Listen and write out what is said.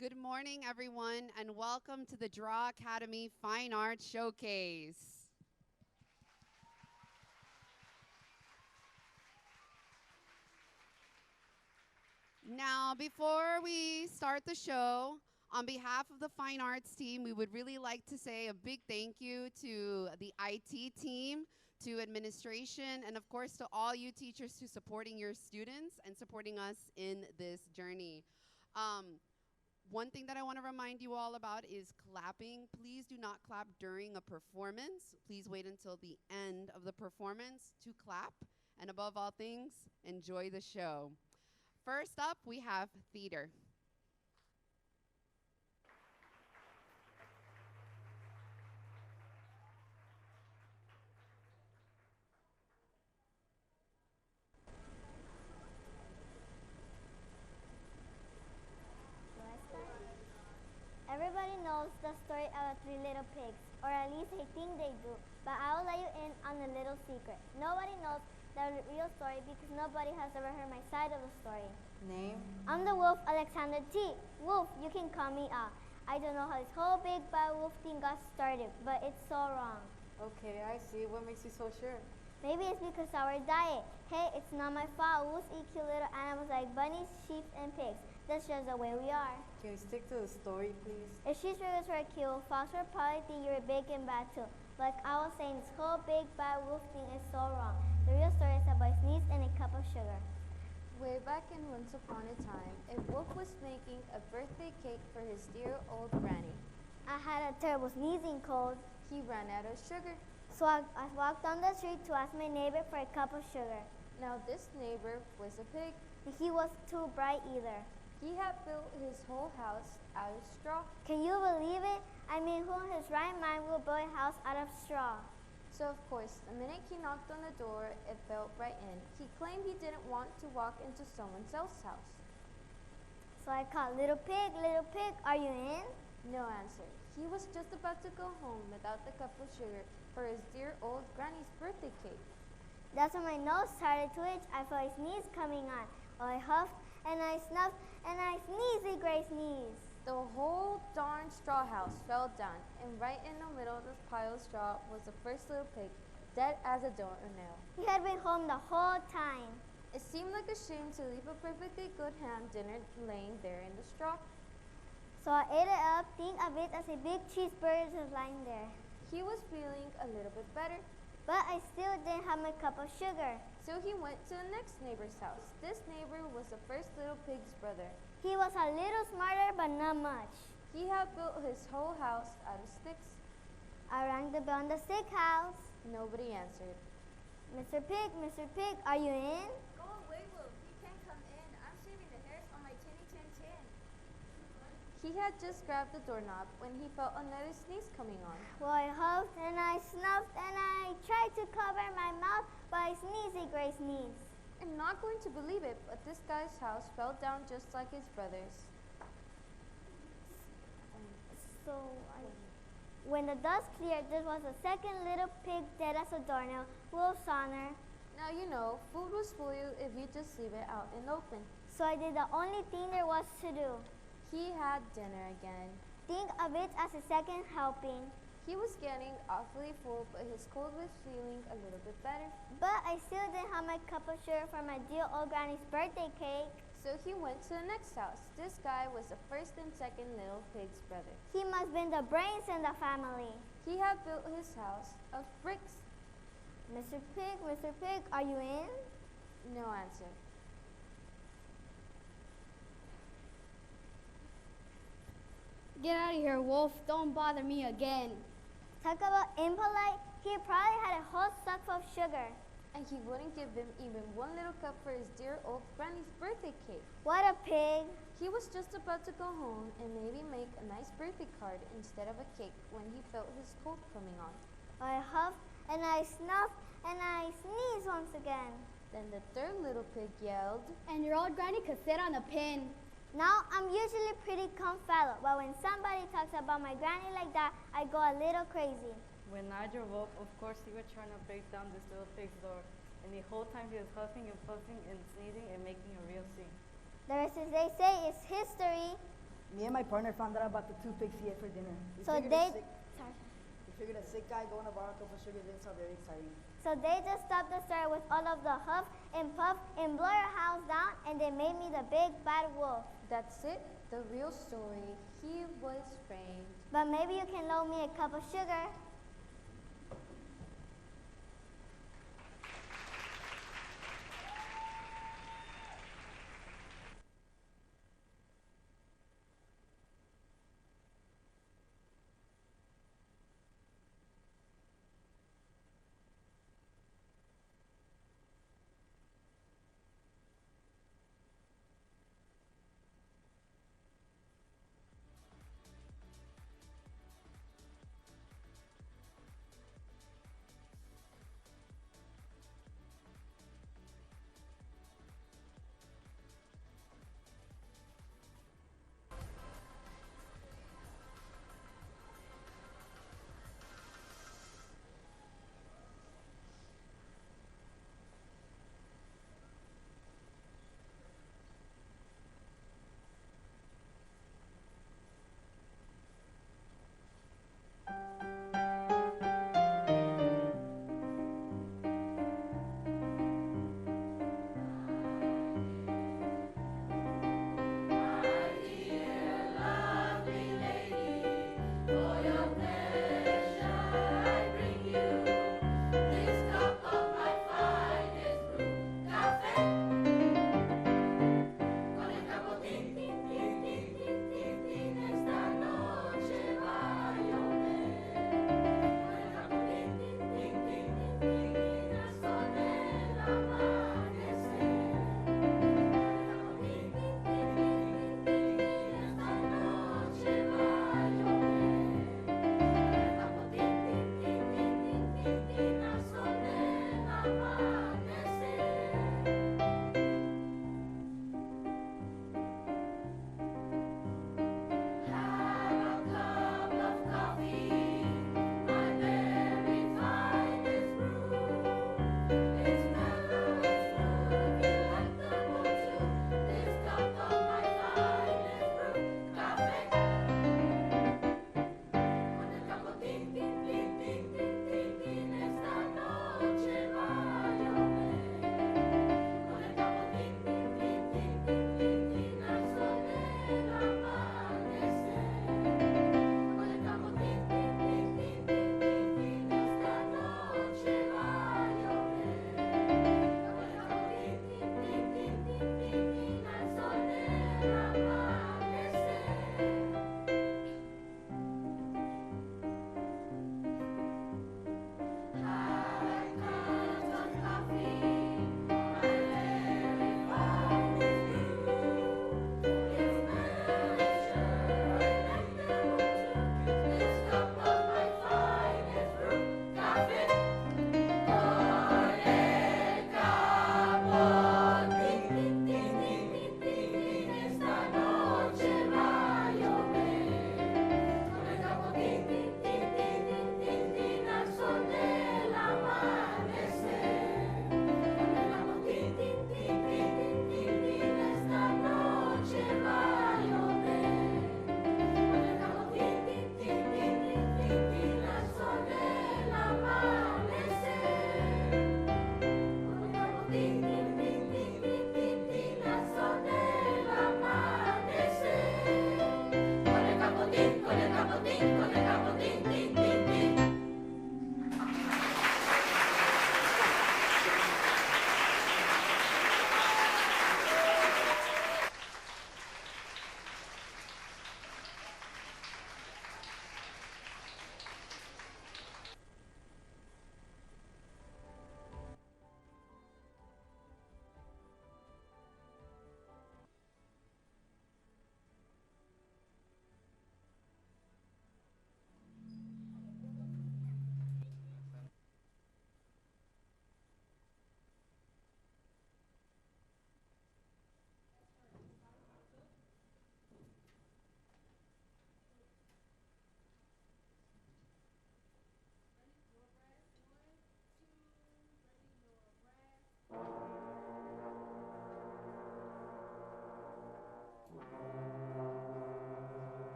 Good morning, everyone, and welcome to the Draw Academy Fine Arts Showcase. Now, before we start the show, on behalf of the Fine Arts team, we would really like to say a big thank you to the IT team, to administration, and of course to all you teachers who supporting your students and supporting us in this journey. One thing that I want to remind you all about is clapping. Please do not clap during a performance. Please wait until the end of the performance to clap. And above all things, enjoy the show. First up, we have theater. Everybody knows the story of the three little pigs, or at least they think they do, but I will let you in on a little secret. Nobody knows the real story because nobody has ever heard my side of the story. Name? I'm the wolf, Alexander T. Wolf, you can call me out. I don't know how this whole big bad wolf thing got started, but it's so wrong. Okay, I see. What makes you so sure? Maybe it's because our diet. Hey, it's not my fault. Wolves eat cute little animals like bunnies, sheep, and pigs. That's just the way we are. Can you stick to the story, please? If cheeseburgers were cute, Fox would probably think you were big and bad too. Like I was saying, this whole big bad wolf thing is so wrong. The real story is about sneeze and a cup of sugar. Way back in once upon a time, a wolf was making a birthday cake for his dear old granny. I had a terrible sneezing cold, He ran out of sugar. so I walked down the street to ask my neighbor for a cup of sugar. Now this neighbor was a pig. He was too bright either. He had built his whole house out of straw. Can you believe it? I mean, who in his right mind will build a house out of straw? So of course, the minute he knocked on the door, it fell right in. He claimed he didn't want to walk into someone else's house. So I called, little pig, are you in? No answer. He was just about to go home without the cup of sugar for his dear old granny's birthday cake. That's when my nose started to itch. I felt a sneeze coming on. I huffed and I snuffed and I sneezed a great sneeze. The whole darn straw house fell down, and right in the middle of the pile of straw was the first little pig, dead as a doornail. He had been home the whole time. It seemed like a shame to leave a perfectly good ham dinner laying there in the straw. So I ate it up, think of it as a big cheeseburger just lying there. He was feeling a little bit better, But I still didn't have my cup of sugar. so he went to the next neighbor's house. This neighbor was the first little pig's brother. He was a little smarter, but not much. He had built his whole house out of sticks. I rang the bell on the stick house. Nobody answered. Mr. Pig, are you in? Go away, Wolf. You can't come in. I'm shaving the hairs on my chinny chin chin. He had just grabbed the doorknob when he felt another sneeze coming on. Well, I huffed and I snuffed and I tried to cover my mouth, but I sneezed a great sneeze. I'm not going to believe it, but this guy's house fell down just like his brother's. So when the dust cleared, there was a second little pig dead as a doornail, Wolf's honor. Now you know, food will spoil you if you just leave it out in the open. So I did the only thing there was to do. He had dinner again. Think of it as a second helping. He was getting awfully full, but his cold was feeling a little bit better. But I still didn't have my cup of sugar for my dear old granny's birthday cake. So he went to the next house. This guy was the first and second little pig's brother. He must have been the brains in the family. He had built his house of bricks. Mr. Pig, are you in? No answer. Get out of here, Wolf. Don't bother me again. Talk about impolite. He probably had a whole sack of sugar. And he wouldn't give him even one little cup for his dear old granny's birthday cake. What a pig. He was just about to go home and maybe make a nice birthday card instead of a cake when he felt his cold coming on. I huffed and I snuffed and I sneezed once again. Then the third little pig yelled, And your old granny could sit on a pin. Now, I'm usually pretty calm fellow, but when somebody talks about my granny like that, I go a little crazy. When Nigel woke, of course, he was trying to break down this little pig's door. And the whole time he was huffing and puffing and sneezing and making a real scene. The rest, as they say, is history. Me and my partner found out about the toothpicks he ate for dinner. So We figured a sick guy going to borrow a couple sugars didn't sound very exciting. So they just stopped the story with all of the huff and puff and blow your house down, and they made me the big bad wolf. That's it, the real story. He was framed. But maybe you can loan me a cup of sugar.